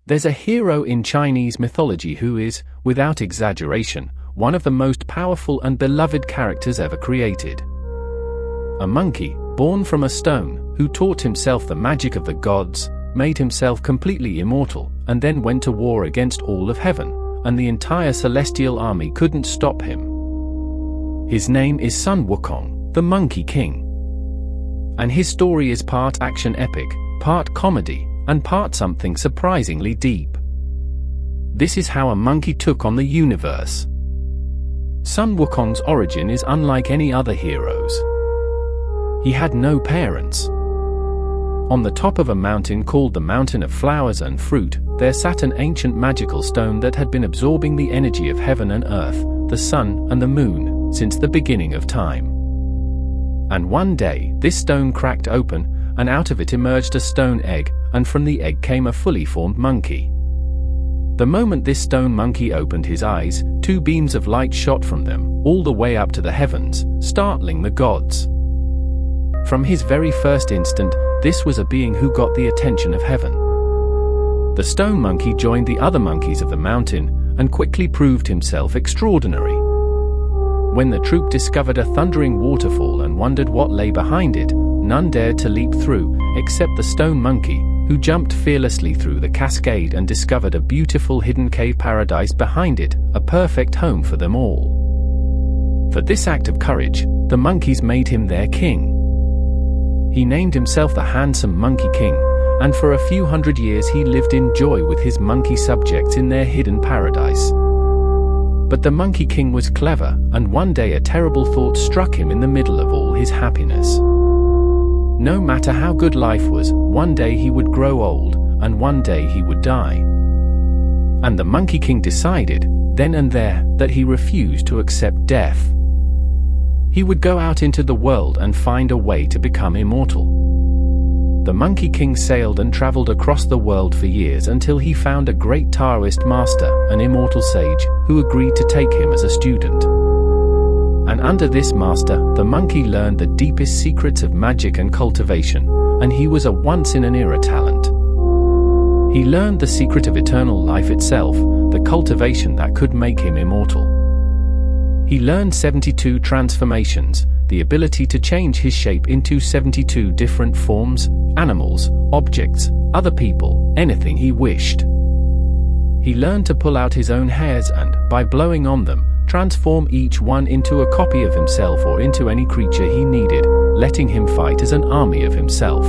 There's a hero in Chinese mythology who is, without exaggeration, one of the most powerful and beloved characters ever created. A monkey, born from a stone, who taught himself the magic of the gods, made himself completely immortal, and then went to war against all of heaven, and the entire celestial army couldn't stop him. His name is Sun Wukong, the Monkey King. And his story is part action epic, part comedy, and part something surprisingly deep. This is how a monkey took on the universe. Sun Wukong's origin is unlike any other heroes. He had no parents. On the top of a mountain called the Mountain of Flowers and Fruit, there sat an ancient magical stone that had been absorbing the energy of heaven and earth, the sun and the moon, since the beginning of time. And one day, this stone cracked open, and out of it emerged a stone egg, and from the egg came a fully formed monkey. The moment this stone monkey opened his eyes, two beams of light shot from them, all the way up to the heavens, startling the gods. From his very first instant, this was a being who got the attention of heaven. The stone monkey joined the other monkeys of the mountain, and quickly proved himself extraordinary. When the troop discovered a thundering waterfall and wondered what lay behind it, none dared to leap through, except the stone monkey, who jumped fearlessly through the cascade and discovered a beautiful hidden cave paradise behind it, a perfect home for them all. For this act of courage, the monkeys made him their king. He named himself the handsome Monkey King, and for a few hundred years he lived in joy with his monkey subjects in their hidden paradise. But the Monkey King was clever, and one day a terrible thought struck him in the middle of all his happiness. No matter how good life was, one day he would grow old, and one day he would die. And the Monkey King decided, then and there, that he refused to accept death. He would go out into the world and find a way to become immortal. The Monkey King sailed and traveled across the world for years until he found a great Taoist master, an immortal sage, who agreed to take him as a student. And under this master, the monkey learned the deepest secrets of magic and cultivation, and he was a once-in-an-era talent. He learned the secret of eternal life itself, the cultivation that could make him immortal. He learned 72 transformations, the ability to change his shape into 72 different forms, animals, objects, other people, anything he wished. He learned to pull out his own hairs and, by blowing on them, transform each one into a copy of himself or into any creature he needed, letting him fight as an army of himself.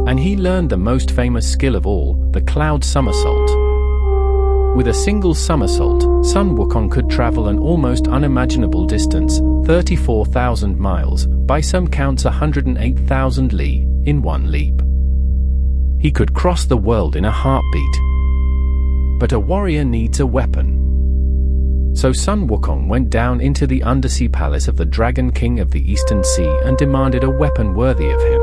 And he learned the most famous skill of all, the cloud somersault. With a single somersault, Sun Wukong could travel an almost unimaginable distance, 34,000 miles, by some counts 108,000 li, in one leap. He could cross the world in a heartbeat. But a warrior needs a weapon. So Sun Wukong went down into the undersea palace of the Dragon King of the Eastern Sea and demanded a weapon worthy of him.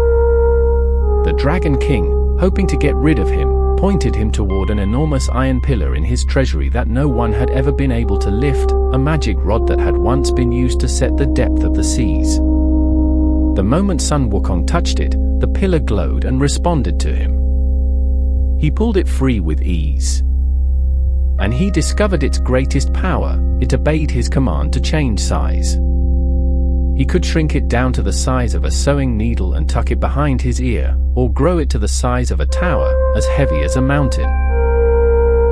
The Dragon King, hoping to get rid of him, pointed him toward an enormous iron pillar in his treasury that no one had ever been able to lift, a magic rod that had once been used to set the depth of the seas. The moment Sun Wukong touched it, the pillar glowed and responded to him. He pulled it free with ease. And he discovered its greatest power, it obeyed his command to change size. He could shrink it down to the size of a sewing needle and tuck it behind his ear, or grow it to the size of a tower, as heavy as a mountain.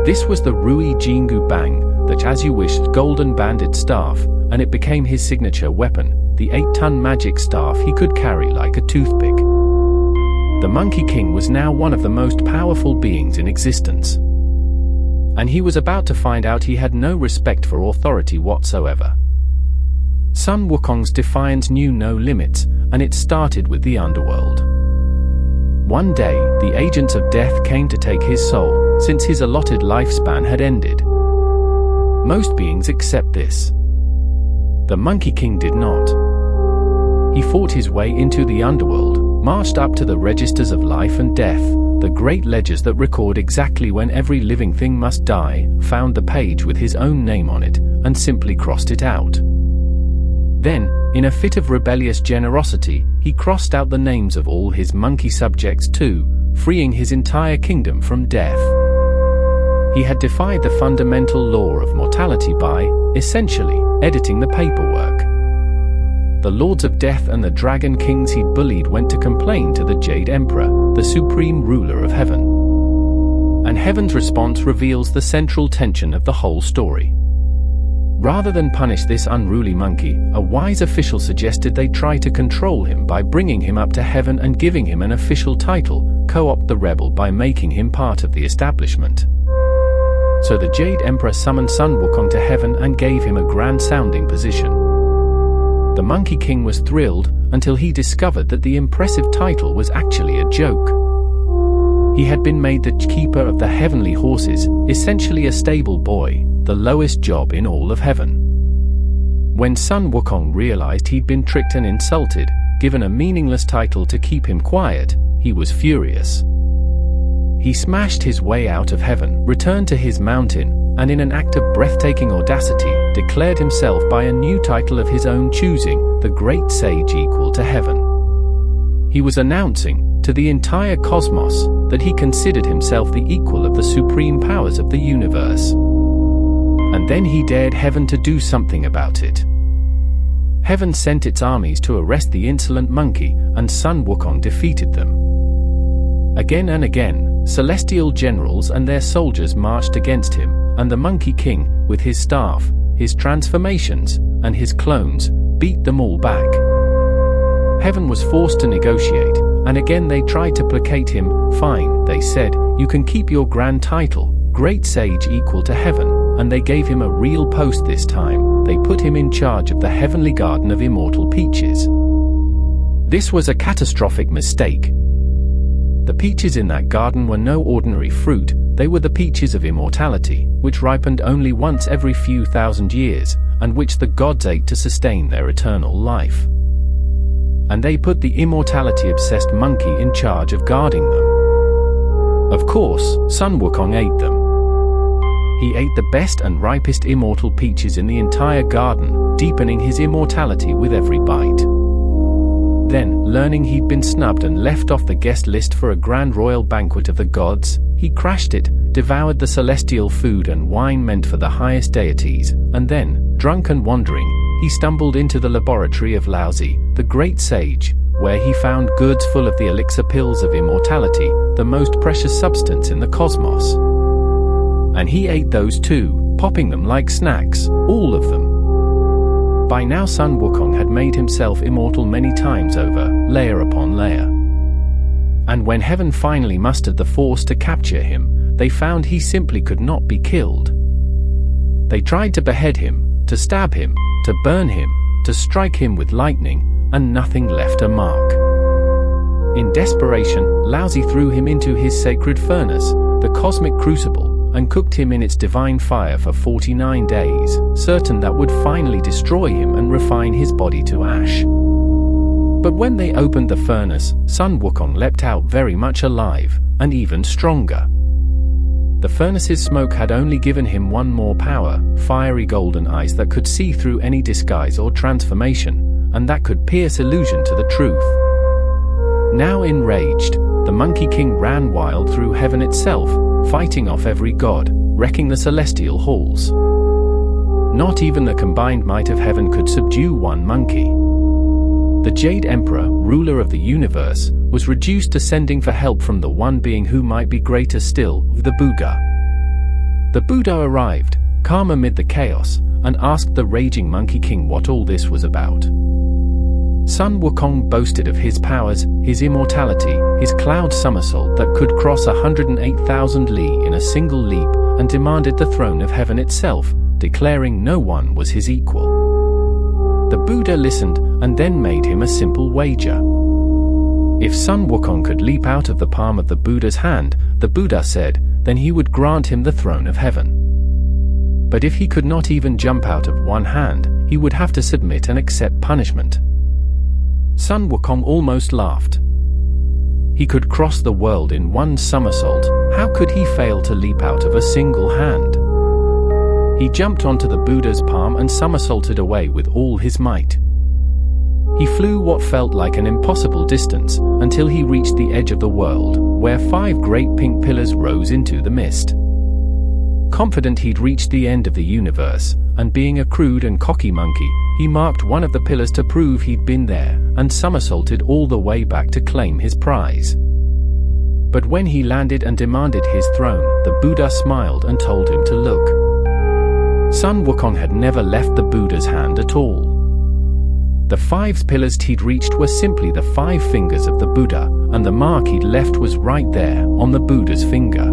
This was the Rui Jingu Bang, the as-you-wished golden-banded staff, and it became his signature weapon, the 8-ton magic staff he could carry like a toothpick. The Monkey King was now one of the most powerful beings in existence. And he was about to find out he had no respect for authority whatsoever. Sun Wukong's defiance knew no limits, and it started with the underworld. One day, the agents of death came to take his soul, since his allotted lifespan had ended. Most beings accept this. The Monkey King did not. He fought his way into the underworld, marched up to the registers of life and death, the great ledgers that record exactly when every living thing must die, found the page with his own name on it, and simply crossed it out. Then, in a fit of rebellious generosity, he crossed out the names of all his monkey subjects too, freeing his entire kingdom from death. He had defied the fundamental law of mortality by, essentially, editing the paperwork. The lords of death and the dragon kings he'd bullied went to complain to the Jade Emperor, the supreme ruler of heaven. And heaven's response reveals the central tension of the whole story. Rather than punish this unruly monkey, a wise official suggested they try to control him by bringing him up to heaven and giving him an official title, co-opt the rebel by making him part of the establishment. So the Jade Emperor summoned Sun Wukong to heaven and gave him a grand-sounding position. The Monkey King was thrilled until he discovered that the impressive title was actually a joke. He had been made the keeper of the heavenly horses, essentially a stable boy, the lowest job in all of heaven. When Sun Wukong realized he'd been tricked and insulted, given a meaningless title to keep him quiet, he was furious. He smashed his way out of heaven, returned to his mountain, and in an act of breathtaking audacity, declared himself by a new title of his own choosing, the Great Sage Equal to Heaven. He was announcing, to the entire cosmos, that he considered himself the equal of the supreme powers of the universe. And then he dared heaven to do something about it. Heaven sent its armies to arrest the insolent monkey, and Sun Wukong defeated them. Again and again, celestial generals and their soldiers marched against him, and the Monkey King, with his staff, his transformations, and his clones, beat them all back. Heaven was forced to negotiate, and again they tried to placate him. Fine, they said, you can keep your grand title, Great Sage Equal to Heaven, and they gave him a real post this time. They put him in charge of the heavenly garden of immortal peaches. This was a catastrophic mistake. The peaches in that garden were no ordinary fruit, they were the peaches of immortality, which ripened only once every few thousand years, and which the gods ate to sustain their eternal life. And they put the immortality-obsessed monkey in charge of guarding them. Of course, Sun Wukong ate them. He ate the best and ripest immortal peaches in the entire garden, deepening his immortality with every bite. Then, learning he'd been snubbed and left off the guest list for a grand royal banquet of the gods, he crashed it, devoured the celestial food and wine meant for the highest deities, and then, drunk and wandering, he stumbled into the laboratory of Laozi, the great sage, where he found goods full of the elixir pills of immortality, the most precious substance in the cosmos. And he ate those too, popping them like snacks, all of them. By now Sun Wukong had made himself immortal many times over, layer upon layer. And when heaven finally mustered the force to capture him, they found he simply could not be killed. They tried to behead him, to stab him, to burn him, to strike him with lightning, and nothing left a mark. In desperation, Laozi threw him into his sacred furnace, the cosmic crucible, and cooked him in its divine fire for 49 days, certain that would finally destroy him and refine his body to ash. But when they opened the furnace, Sun Wukong leapt out very much alive, and even stronger. The furnace's smoke had only given him one more power, fiery golden eyes that could see through any disguise or transformation, and that could pierce illusion to the truth. Now enraged, the Monkey King ran wild through heaven itself, fighting off every god, wrecking the celestial halls. Not even the combined might of heaven could subdue one monkey. The Jade Emperor, ruler of the universe, was reduced to sending for help from the one being who might be greater still, the Buddha. The Buddha arrived, calm amid the chaos, and asked the raging Monkey King what all this was about. Sun Wukong boasted of his powers, his immortality, his cloud somersault that could cross 108,000 li in a single leap, and demanded the throne of heaven itself, declaring no one was his equal. The Buddha listened, and then made him a simple wager. If Sun Wukong could leap out of the palm of the Buddha's hand, the Buddha said, then he would grant him the throne of heaven. But if he could not even jump out of one hand, he would have to submit and accept punishment. Sun Wukong almost laughed. He could cross the world in one somersault, how could he fail to leap out of a single hand? He jumped onto the Buddha's palm and somersaulted away with all his might. He flew what felt like an impossible distance, until he reached the edge of the world, where 5 great pink pillars rose into the mist. confident he'd reached the end of the universe, and being a crude and cocky monkey, he marked one of the pillars to prove he'd been there, and somersaulted all the way back to claim his prize. But when he landed and demanded his throne, the Buddha smiled and told him to look. Sun Wukong had never left the Buddha's hand at all. The 5 pillars he'd reached were simply the 5 fingers of the Buddha, and the mark he'd left was right there, on the Buddha's finger.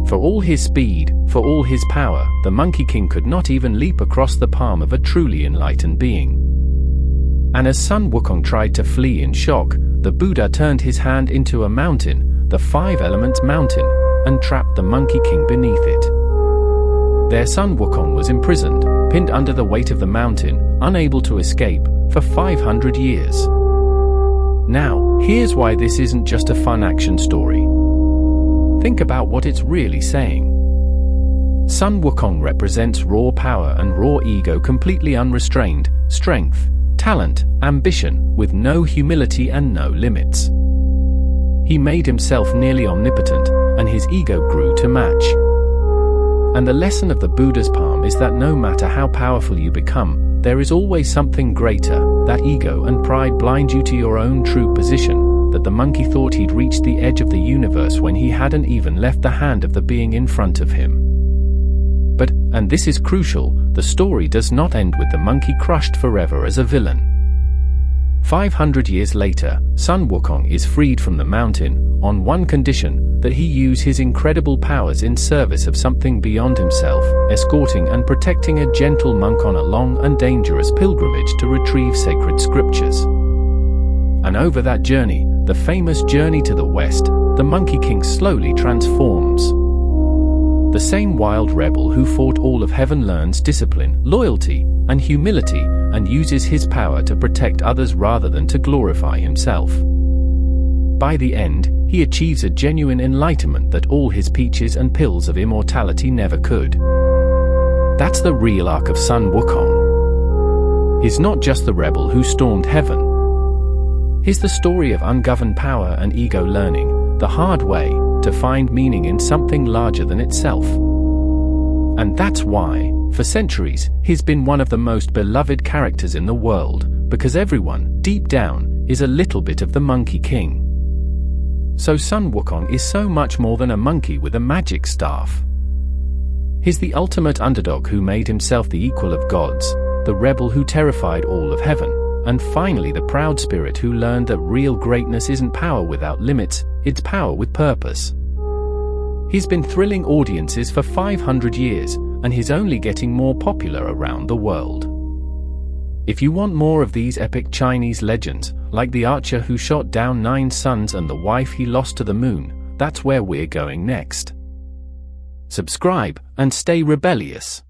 For all his speed, for all his power, the Monkey King could not even leap across the palm of a truly enlightened being. And as Sun Wukong tried to flee in shock, the Buddha turned his hand into a mountain, the 5 Elements Mountain, and trapped the Monkey King beneath it. There Sun Wukong was imprisoned, pinned under the weight of the mountain, unable to escape, for 500 years. Now, here's why this isn't just a fun action story. Think about what it's really saying. Sun Wukong represents raw power and raw ego, completely unrestrained, strength, talent, ambition, with no humility and no limits. He made himself nearly omnipotent, and his ego grew to match. And the lesson of the Buddha's palm is that no matter how powerful you become, there is always something greater. That ego and pride blind you to your own true position, that the monkey thought he'd reached the edge of the universe when he hadn't even left the hand of the being in front of him. But, and this is crucial, the story does not end with the monkey crushed forever as a villain. 500 years later, Sun Wukong is freed from the mountain, on one condition, that he use his incredible powers in service of something beyond himself, escorting and protecting a gentle monk on a long and dangerous pilgrimage to retrieve sacred scriptures. And over that journey, the famous journey to the west, the Monkey King slowly transforms. The same wild rebel who fought all of heaven learns discipline, loyalty, and humility, and uses his power to protect others rather than to glorify himself. By the end, he achieves a genuine enlightenment that all his peaches and pills of immortality never could. That's the real arc of Sun Wukong. He's not just the rebel who stormed heaven. He's the story of ungoverned power and ego learning, the hard way, to find meaning in something larger than itself. And that's why, for centuries, he's been one of the most beloved characters in the world, because everyone, deep down, is a little bit of the Monkey King. So Sun Wukong is so much more than a monkey with a magic staff. He's the ultimate underdog who made himself the equal of gods, the rebel who terrified all of heaven, and finally the proud spirit who learned that real greatness isn't power without limits, it's power with purpose. He's been thrilling audiences for 500 years, and he's only getting more popular around the world. If you want more of these epic Chinese legends, like the archer who shot down 9 sons and the wife he lost to the moon, that's where we're going next. Subscribe, and stay rebellious.